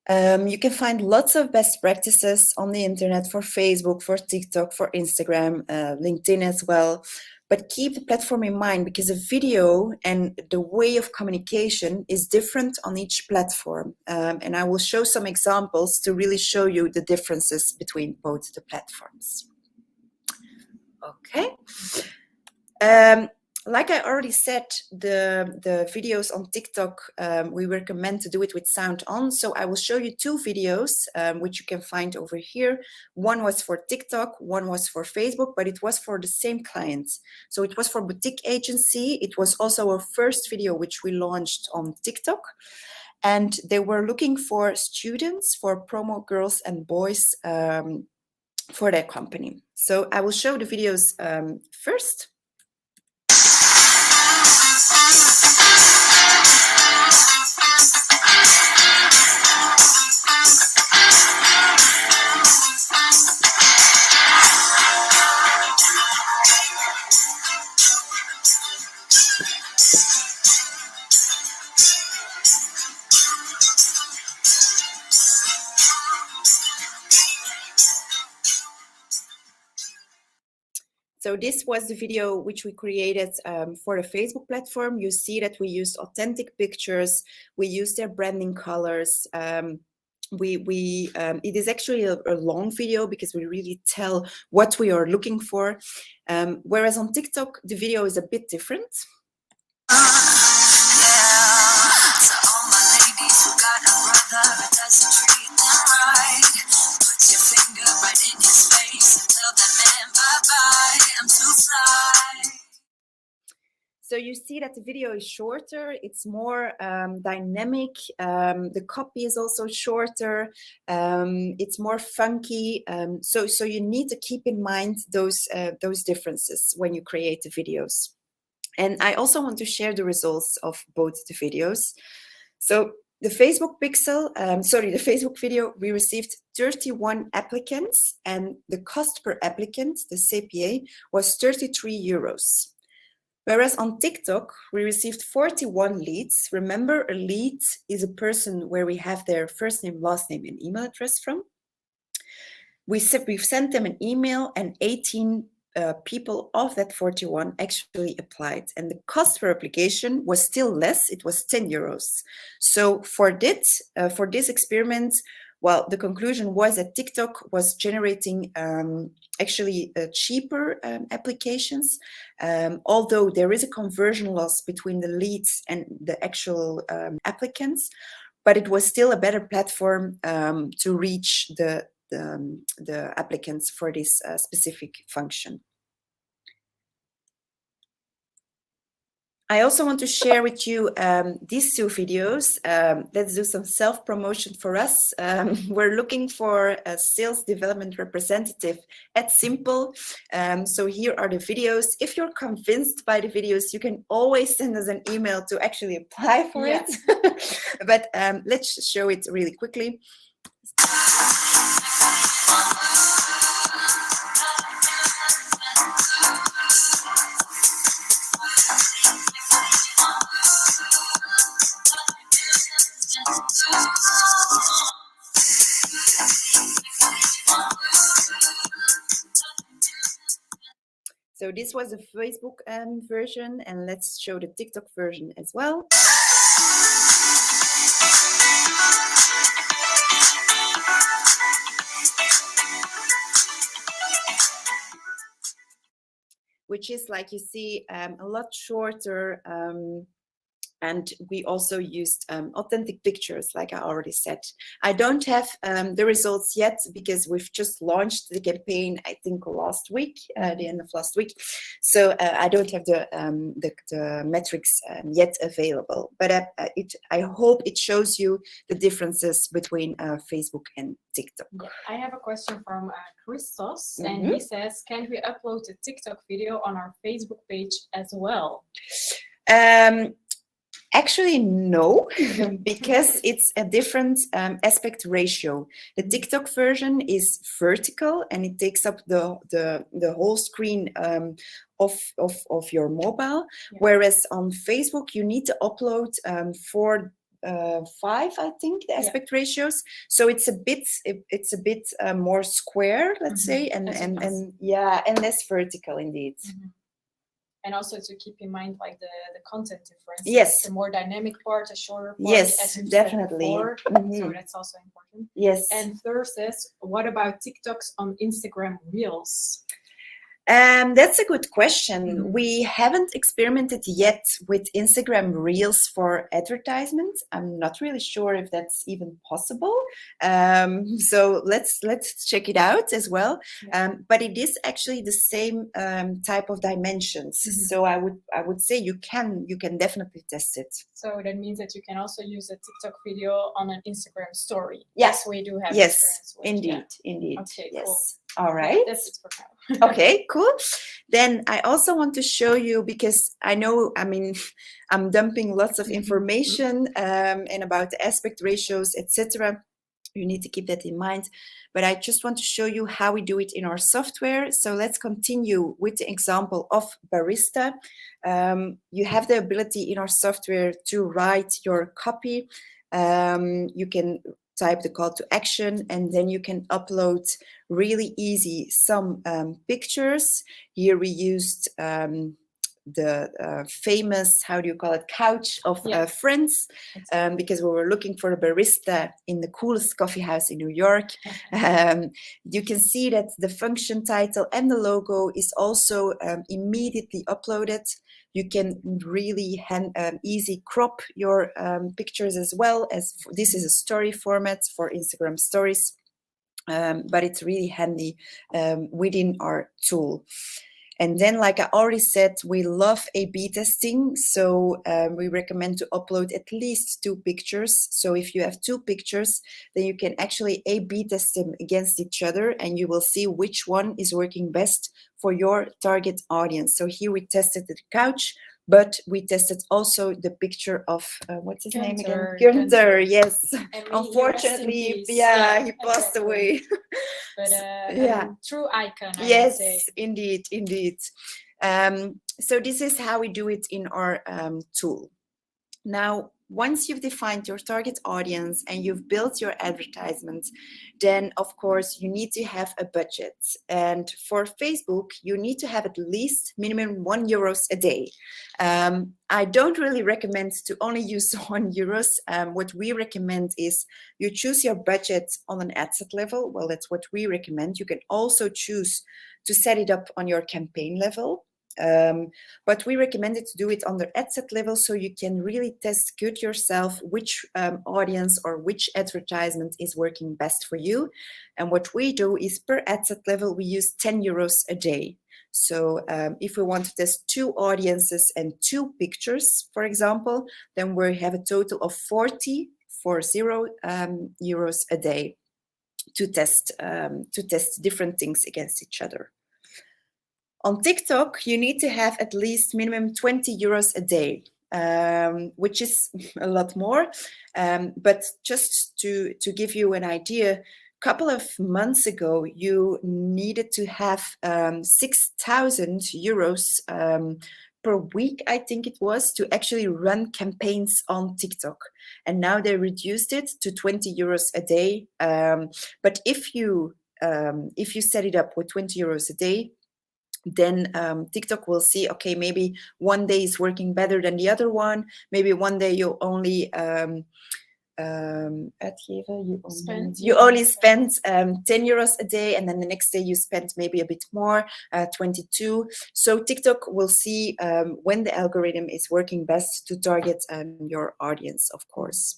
You can find lots of best practices on the internet for Facebook, for TikTok, for Instagram, LinkedIn as well. But keep the platform in mind because a video and the way of communication is different on each platform. And I will show some examples to really show you the differences between both the platforms. Okay. Like I already said, the videos on TikTok, we recommend to do it with sound on. So I will show you two videos, which you can find over here. One was for TikTok, one was for Facebook, but it was for the same clients. So it was for boutique agency. It was also our first video, which we launched on TikTok. And they were looking for students, for promo girls and boys for their company. So I will show the videos first. So this was the video which we created for the Facebook platform. You see that we used authentic pictures. We used their branding colors. It is actually a long video because we really tell what we are looking for. Whereas on TikTok, the video is a bit different. So you see that the video is shorter, it's more dynamic, the copy is also shorter, it's more funky. So you need to keep in mind those differences when you create the videos. And I also want to share the results of both the videos. So the Facebook the Facebook video, we received 31 applicants, and the cost per applicant, the CPA, was 33 euros. Whereas on TikTok, we received 41 leads. Remember, a lead is a person where we have their first name, last name, and email address from. We've sent them an email, and 18 people of that 41 actually applied. And the cost per application was still less. It was 10 euros. So for this experiment, well, the conclusion was that TikTok was generating actually cheaper applications, although there is a conversion loss between the leads and the actual applicants, but it was still a better platform to reach the applicants for this specific function. I also want to share with you these two videos. Let's do some self-promotion for us. We're looking for a sales development representative at Simple. So here are the videos. If you're convinced by the videos, you can always send us an email to actually apply for it. But let's show it really quickly. So this was the Facebook version, and let's show the TikTok version as well. Which is, like you see, a lot shorter. And we also used authentic pictures, like I already said. I don't have the results yet because we've just launched the campaign, I think last week, the end of last week. So I don't have the metrics yet available. But I hope it shows you the differences between Facebook and TikTok. I have a question from Christos, and he says, can we upload a TikTok video on our Facebook page as well? Actually, no, because it's a different aspect ratio. The TikTok version is vertical, and it takes up the whole screen of your mobile. Whereas on Facebook, you need to upload 5, I think, the aspect ratios. So it's a bit more square, let's say, and less vertical indeed. And also to keep in mind, like the content difference. Yes. The more dynamic part, a shorter part. Yes, definitely. So that's also important. Yes. And third says, what about TikToks on Instagram Reels? That's a good question. We haven't experimented yet with Instagram Reels for advertisements. I'm not really sure if that's even possible. So let's check it out as well. But it is actually the same type of dimensions. So I would say you can definitely test it. So that means that you can also use a TikTok video on an Instagram story. Yes, we do have. Yes, indeed. Okay, yes. Cool. All right. That's it for now. Okay, cool. Then I also want to show you, because I know, I'm dumping lots of information and about the aspect ratios, etc. You need to keep that in mind. But I just want to show you how we do it in our software. So let's continue with the example of Barista. You have the ability in our software to write your copy. You can type the call to action, and then you can upload really easy some pictures. Here we used the famous, how do you call it, couch of Friends, because we were looking for a barista in the coolest coffee house in New York. You can see that the function title and the logo is also immediately uploaded. You can really easy crop your pictures as well, as this is a story format for Instagram stories, but it's really handy within our tool. And then, like I already said, we love A/B testing. So we recommend to upload at least 2 pictures. So if you have 2 pictures, then you can actually A/B test them against each other, and you will see which one is working best for your target audience. So here we tested the couch, but we tested also the picture of what's his name again? Gunther. Yes. Unfortunately, he passed away. But true icon. Yes, indeed. So this is how we do it in our tool. Now, once you've defined your target audience and you've built your advertisement, then of course you need to have a budget. And for Facebook, you need to have at least minimum €1 a day. I don't really recommend to only use €1. What we recommend is you choose your budget on an ad set level. Well, that's what we recommend. You can also choose to set it up on your campaign level. But we recommended to do it on the ad set level so you can really test good yourself which audience or which advertisement is working best for you. And what we do is per ad set level, we use €10 a day. So if we want to test 2 audiences and 2 pictures, for example, then we have a total of 40 euros a day to test different things against each other. On TikTok, you need to have at least minimum €20 a day, which is a lot more. But just to give you an idea, a couple of months ago, you needed to have €6,000 per week, I think it was, to actually run campaigns on TikTok. And now they reduced it to €20 a day. But if you set it up with €20 a day, then TikTok will see, okay, maybe one day is working better than the other one. Maybe one day you only you only spend €10 a day, and then the next day you spend maybe a bit more, 22. So TikTok will see when the algorithm is working best to target your audience, of course.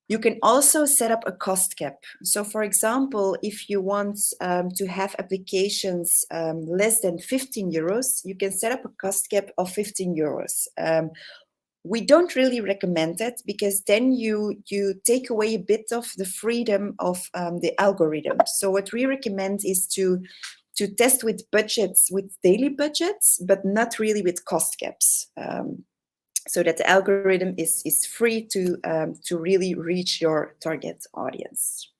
You can also set up a cost cap. So for example, if you want to have applications less than €15, you can set up a cost cap of €15. We don't really recommend that because then you take away a bit of the freedom of the algorithm. So what we recommend is to test with budgets, with daily budgets, but not really with cost caps. So that the algorithm is free to really reach your target audience.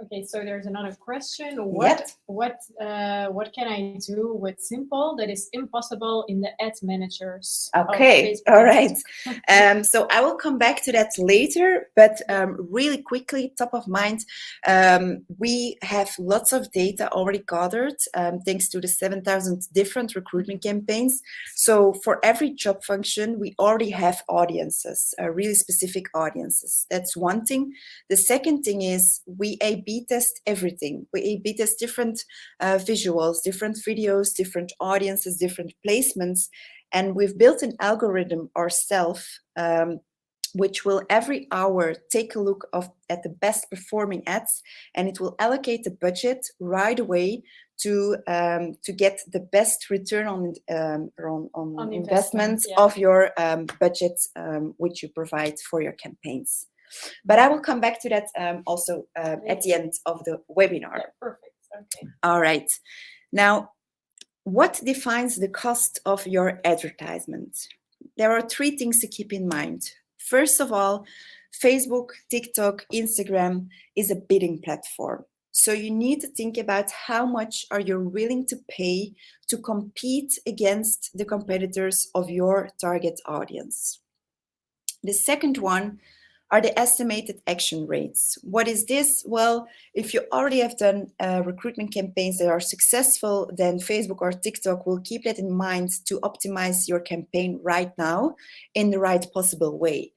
Okay, so there's another question. What can I do with Simple that is impossible in the ad managers? Okay, all right. So I will come back to that later, but really quickly, top of mind, we have lots of data already gathered thanks to the 7,000 different recruitment campaigns. So for every job function, we already have audiences, really specific audiences. That's one thing. The second thing is we A/B test everything. We A/B test different visuals, different videos, different audiences, different placements. And we've built an algorithm ourselves, which will every hour take a look at the best performing ads, and it will allocate the budget right away to get the best return on investment of your budget, which you provide for your campaigns. But I will come back to that also at the end of the webinar. Yeah, perfect. Okay. All right. Now, what defines the cost of your advertisement? There are 3 things to keep in mind. First of all, Facebook, TikTok, Instagram is a bidding platform. So you need to think about how much are you willing to pay to compete against the competitors of your target audience. The second one are the estimated action rates. What is this? Well, if you already have done recruitment campaigns that are successful, then Facebook or TikTok will keep that in mind to optimize your campaign right now in the right possible way.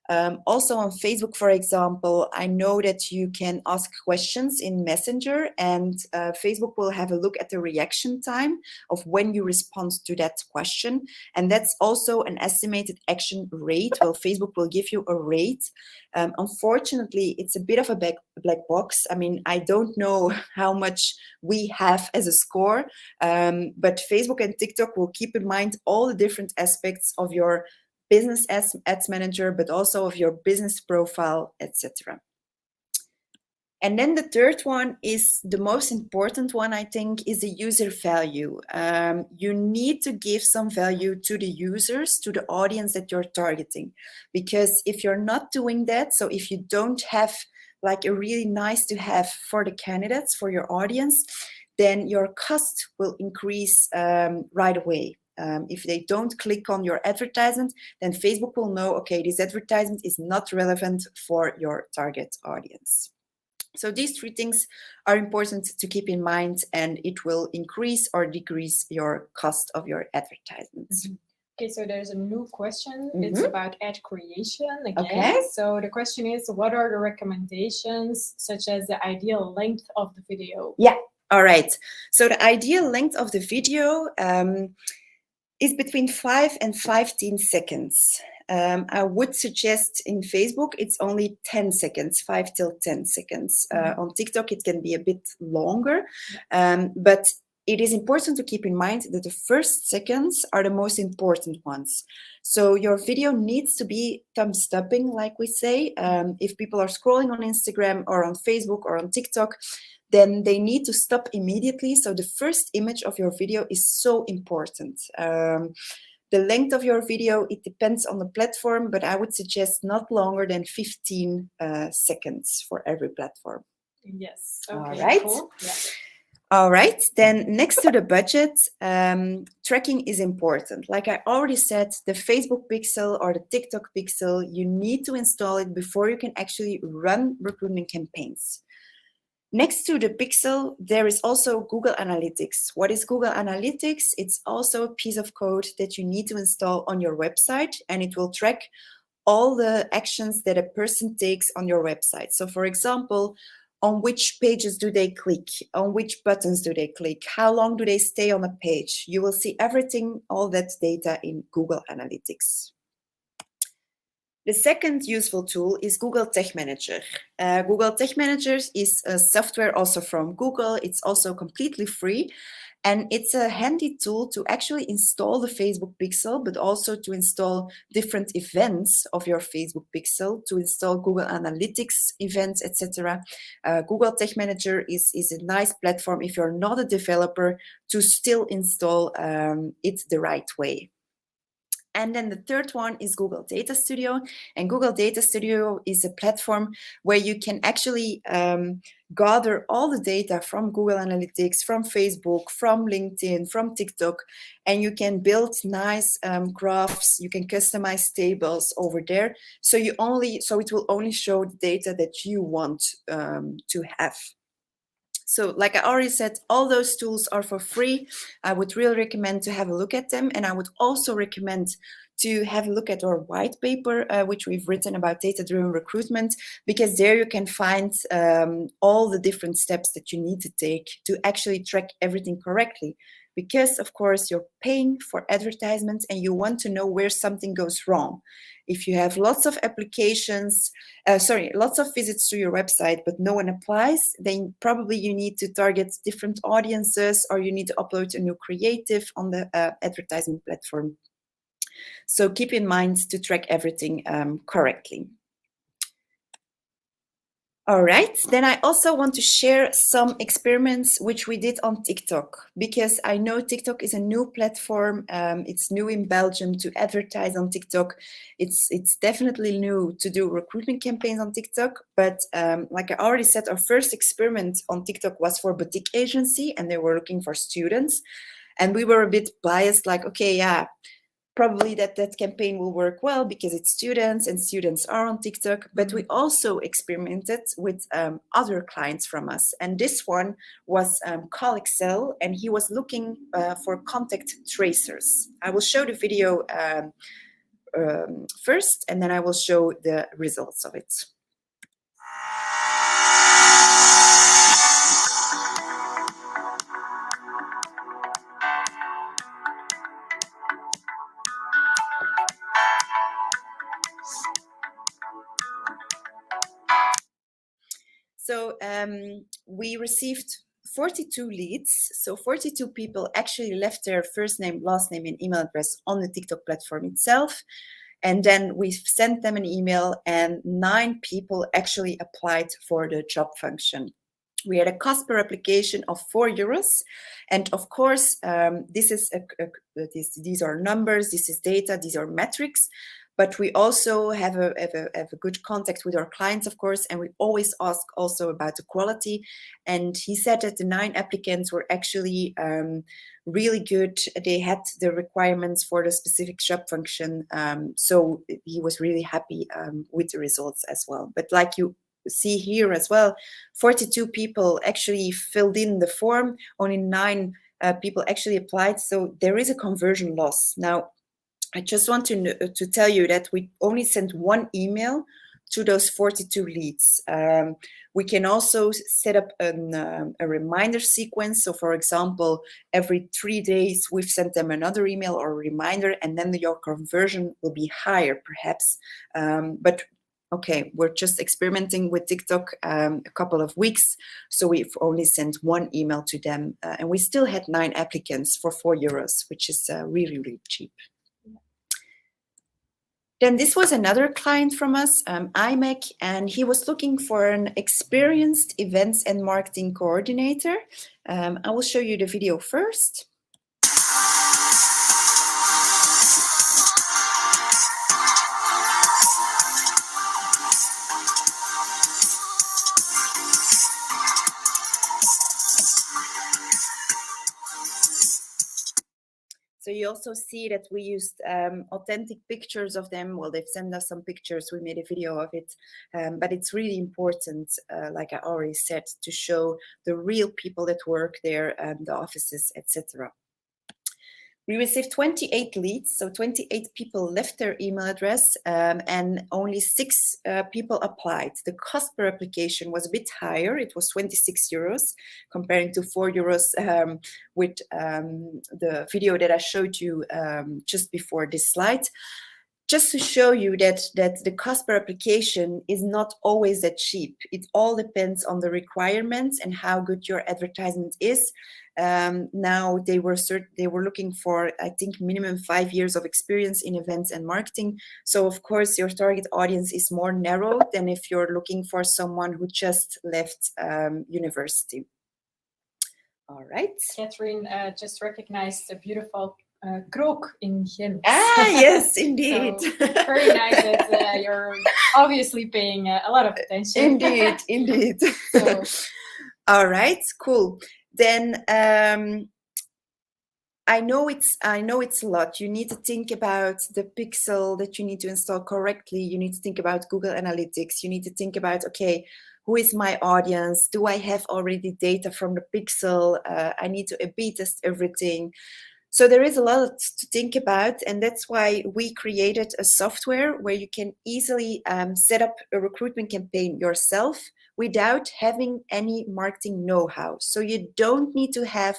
Also on Facebook, for example, I know that you can ask questions in Messenger, and Facebook will have a look at the reaction time of when you respond to that question. And that's also an estimated action rate. Well, Facebook will give you a rate. Unfortunately, it's a bit of a black box. I mean, I don't know how much we have as a score, but Facebook and TikTok will keep in mind all the different aspects of your business ads manager, but also of your business profile, etc. And then the third one is the most important one, I think, is the user value. You need to give some value to the users, to the audience that you're targeting. Because if you're not doing that, so if you don't have like a really nice to have for the candidates, for your audience, then your cost will increase right away. If they don't click on your advertisement, then Facebook will know, okay, this advertisement is not relevant for your target audience. So these three things are important to keep in mind, and it will increase or decrease your cost of your advertisements. Okay, so there's a new question. It's about ad creation again. Okay. So the question is, what are the recommendations, such as the ideal length of the video? Yeah, all right. So the ideal length of the video is between 5 and 15 seconds. I would suggest in Facebook, it's only 10 seconds, 5 till 10 seconds. On TikTok, it can be a bit longer, but it is important to keep in mind that the first seconds are the most important ones. So your video needs to be thumbs upping, like we say. If people are scrolling on Instagram or on Facebook or on TikTok, then they need to stop immediately. So the first image of your video is so important. The length of your video, it depends on the platform, but I would suggest not longer than 15 seconds for every platform. Yes. Okay, all right. Cool. Yeah. All right, then next to the budget, tracking is important. Like I already said, the Facebook pixel or the TikTok pixel, you need to install it before you can actually run recruitment campaigns. Next to the pixel, there is also Google Analytics. What is Google Analytics? It's also a piece of code that you need to install on your website, and it will track all the actions that a person takes on your website. So for example, on which pages do they click? On which buttons do they click? How long do they stay on a page? You will see everything, all that data in Google Analytics. The second useful tool is Google Tag Manager. Google Tag Manager is a software also from Google. It's also completely free. And it's a handy tool to actually install the Facebook pixel, but also to install different events of your Facebook pixel, to install Google Analytics events, etc. Google Tag Manager is a nice platform if you're not a developer to still install it the right way. And then the third one is Google Data Studio. And Google Data Studio is a platform where you can actually gather all the data from Google Analytics, from Facebook, from LinkedIn, from TikTok, and you can build nice graphs. You can customize tables over there. So it will only show the data that you want to have. So like I already said, all those tools are for free. I would really recommend to have a look at them. And I would also recommend to have a look at our white paper, which we've written about data-driven recruitment, because there you can find all the different steps that you need to take to actually track everything correctly. Because, of course, you're paying for advertisements and you want to know where something goes wrong. If you have lots of applications, lots of visits to your website, but no one applies, then probably you need to target different audiences, or you need to upload a new creative on the advertising platform. So keep in mind to track everything correctly. All right, then I also want to share some experiments which we did on TikTok, because I know TikTok is a new platform. It's new in Belgium to advertise on TikTok. It's definitely new to do recruitment campaigns on TikTok. But like I already said, our first experiment on TikTok was for a boutique agency, and they were looking for students. And we were a bit biased, like, okay, yeah, probably that campaign will work well because it's students and students are on TikTok. But we also experimented with other clients from us. And this one was Call Excel, and he was looking for contact tracers. I will show the video first, and then I will show the results of it. So we received 42 leads. So 42 people actually left their first name, last name, and email address on the TikTok platform itself. And then we sent them an email, and 9 people actually applied for the job function. We had a cost per application of €4. And of course, these are numbers, this is data, these are metrics. But we also have a good contact with our clients, of course, and we always ask also about the quality. And he said that the 9 applicants were actually really good. They had the requirements for the specific job function. So he was really happy with the results as well. But like you see here as well, 42 people actually filled in the form, only 9 people actually applied. So there is a conversion loss. Now, I just want to tell you that we only sent 1 email to those 42 leads. We can also set up a reminder sequence. So for example, every 3 days, we've sent them another email or a reminder, and then your conversion will be higher perhaps. But okay, we're just experimenting with TikTok a couple of weeks. So we've only sent 1 email to them, and we still had 9 applicants for €4, which is really, really cheap. Then this was another client from us, IMEC, and he was looking for an experienced events and marketing coordinator. I will show you the video first. So you also see that we used authentic pictures of them. Well, they've sent us some pictures. We made a video of it. But it's really important, like I already said, to show the real people that work there, the offices, etc. We received 28 leads, so 28 people left their email address, and only 6 people applied. The cost per application was a bit higher. It was €26, comparing to €4 with the video that I showed you just before this slide. Just to show you that the cost per application is not always that cheap. It all depends on the requirements and how good your advertisement is. Now they were looking for, I think, minimum 5 years of experience in events and marketing. So of course your target audience is more narrow than if you're looking for someone who just left university. All right. Catherine just recognized a beautiful krook in Ghent. Ah, yes, indeed. So, very nice that you're obviously paying a lot of attention. Indeed. So. All right, cool. Then I know it's a lot. You need to think about the pixel that you need to install correctly. You need to think about Google Analytics. You need to think about, okay, who is my audience? Do I have already data from the pixel? I need to A/B test everything. So there is a lot to think about, and that's why we created a software where you can easily set up a recruitment campaign yourself without having any marketing know-how. So you don't need to have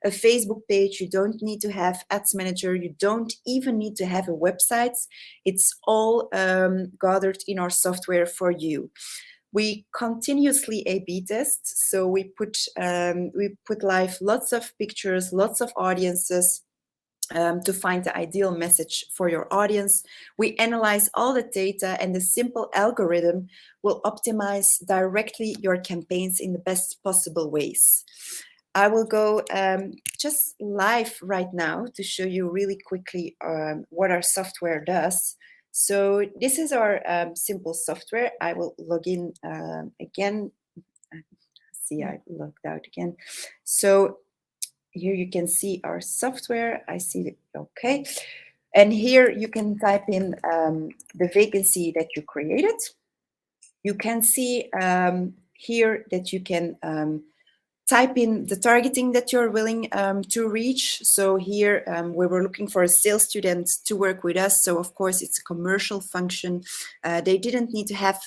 a Facebook page, you don't need to have ads manager, you don't even need to have a website. It's all gathered in our software for you. We continuously A/B test, so we put live lots of pictures, lots of audiences to find the ideal message for your audience. We analyze all the data, and the simple algorithm will optimize directly your campaigns in the best possible ways. I will go just live right now to show you really quickly what our software does. So this is our simple software. I will log in again. See, I logged out again. So here you can see our software. I see it, okay. And here you can type in the vacancy that you created. You can see here that you can type in the targeting that you're willing to reach. So here we were looking for a sales student to work with us. So of course it's a commercial function. They didn't need to have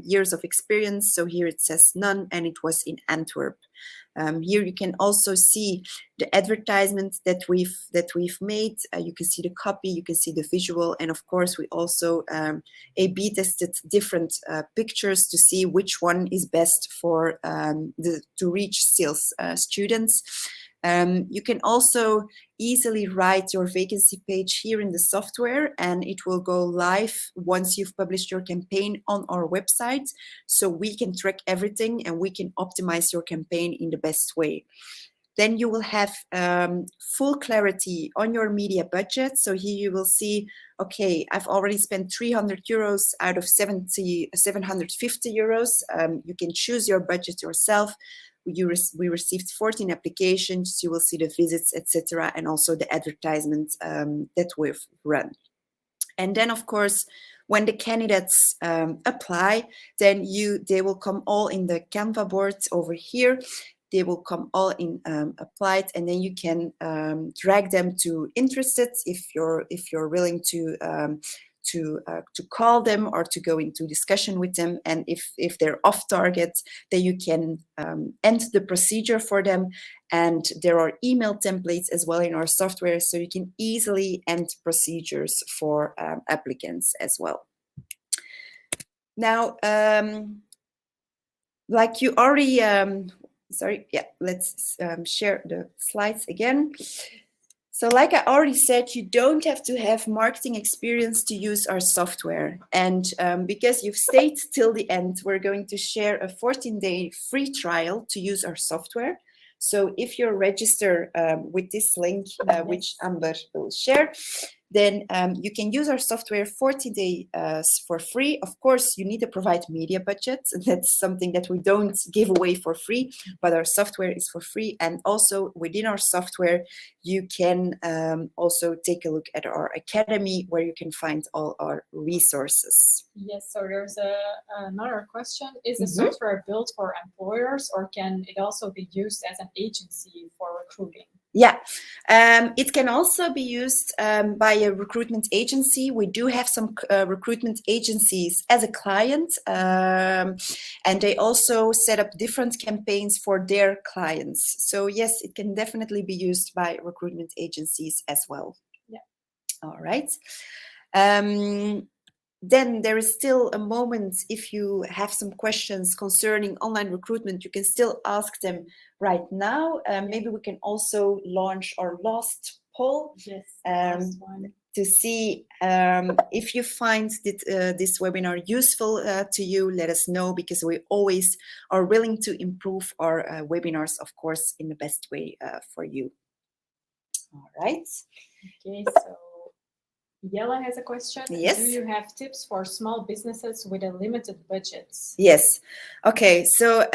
years of experience. So here it says none, and it was in Antwerp. Here you can also see the advertisement that we've made. You can see the copy, you can see the visual, and of course we also A/B tested different pictures to see which one is best for to reach sales students. You can also easily write your vacancy page here in the software, and it will go live once you've published your campaign on our website. So we can track everything and we can optimize your campaign in the best way. Then you will have full clarity on your media budget. So here you will see, okay, I've already spent 300 euros out of 750 euros. You can choose your budget yourself. We received 14 applications. You will see the visits, etc., and also the advertisements that we've run. And then, of course, when the candidates apply, then they will come all in the Canva boards over here. They will come all in applied, and then you can drag them to interested if you're willing to call them or to go into discussion with them. And if they're off target, then you can end the procedure for them. And there are email templates as well in our software, so you can easily end procedures for applicants as well. Now, like you already, let's share the slides again. So like I already said, you don't have to have marketing experience to use our software. And because you've stayed till the end, we're going to share a 14-day free trial to use our software. So if you register with this link, which Amber will share, then you can use our software 40 days for free. Of course, you need to provide media budgets. That's something that we don't give away for free, but our software is for free. And also within our software, you can also take a look at our academy where you can find all our resources. Yes, so there's another question. Is the software built for employers, or can it also be used as an agency for recruiting? Yeah, it can also be used by a recruitment agency. We do have some recruitment agencies as a client, and they also set up different campaigns for their clients. So yes, it can definitely be used by recruitment agencies as well. Yeah. All right. Then there is still a moment. If you have some questions concerning online recruitment, you can still ask them right now. Maybe we can also launch our last poll. Yes, last one. To see if you find this webinar useful to you. Let us know, because we always are willing to improve our webinars, of course, in the best way for you. All right. Okay, so Yella has a question. Yes. Do you have tips for small businesses with a limited budget? Yes. Okay. So,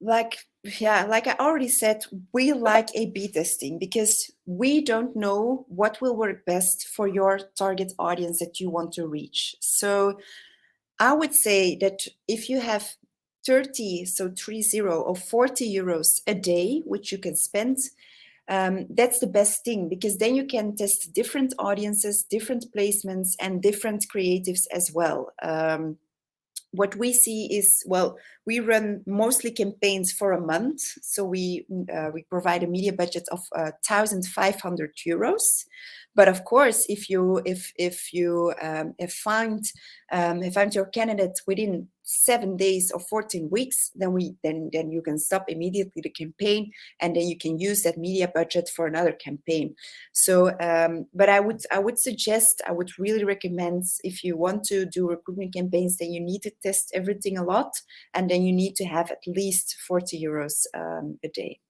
like I already said, we like A/B testing because we don't know what will work best for your target audience that you want to reach. So I would say that if you have 30 or 40 euros a day, which you can spend, that's the best thing, because then you can test different audiences, different placements, and different creatives as well. What we see is, well, we run mostly campaigns for a month. So we provide a media budget of 1,500 euros. But of course, if you find your candidate within 7 days or 14 weeks, then you can stop immediately the campaign, and then you can use that media budget for another campaign. So, but I would suggest, I would really recommend, if you want to do recruitment campaigns, then you need to test everything a lot, and then you need to have at least 40 euros a day.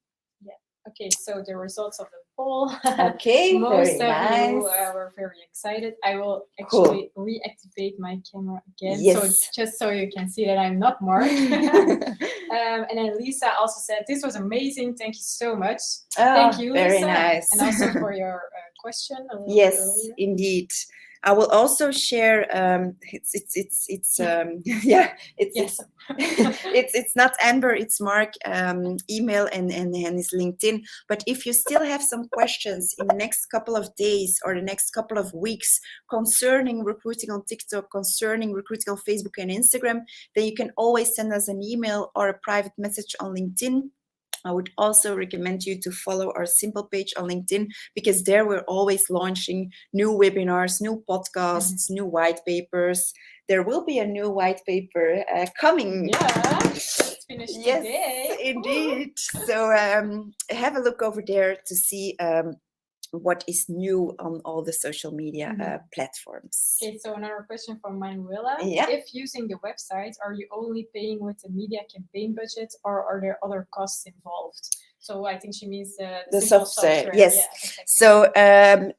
Yeah. Okay, so the results of the poll. Okay, most very of nice. you were very excited. I will actually reactivate my camera again, so just so you can see that I'm not Mark. And then Lisa also said, this was amazing. Thank you so much. Thank you, very Lisa. Nice. And also for your question. Yes, indeed. I will also share. Yeah. Yes. It's not Amber. It's Mark. Email and his LinkedIn. But if you still have some questions in the next couple of days or the next couple of weeks concerning recruiting on TikTok, concerning recruiting on Facebook and Instagram, then you can always send us an email or a private message on LinkedIn. I would also recommend you to follow our Simple page on LinkedIn, because there we're always launching new webinars, new podcasts, new white papers. There will be a new white paper coming. Yeah, just finished today. Indeed. So have a look over there to see what is new on all the social media platforms. Okay, so another question from Manuela. Yeah. If using the website, are you only paying with the media campaign budget, or are there other costs involved? So I think she means the software. Yes. Yeah, exactly. So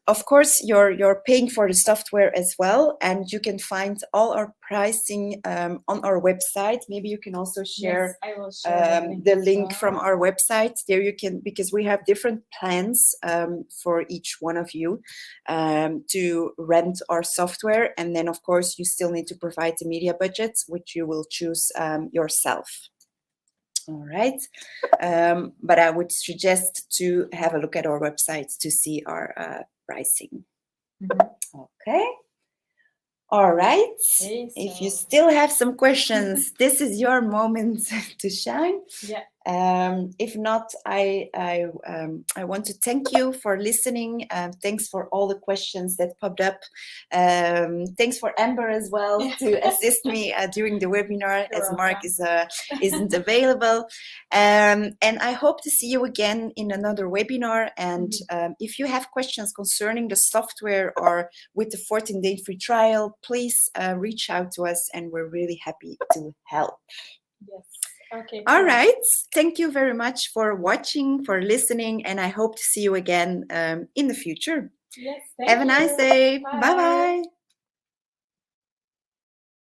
of course you're paying for the software as well, and you can find all our pricing on our website. Maybe you can also share, I will share the link from our website. There you can, because we have different plans for each one of you to rent our software, and then of course you still need to provide the media budget, which you will choose yourself. All right. But I would suggest to have a look at our website to see our pricing. Okay. All right. Okay, so if you still have some questions, this is your moment to shine. Yeah. If not, I want to thank you for listening. Thanks for all the questions that popped up. Thanks for Amber as well to assist me during the webinar, You're as Mark welcome. isn't available. And I hope to see you again in another webinar. And if you have questions concerning the software or with the 14-day free trial, please reach out to us, and we're really happy to help. Yes. Okay. All right. Thank you very much for watching, for listening, and I hope to see you again in the future. Yes. Have a nice day. Bye-bye.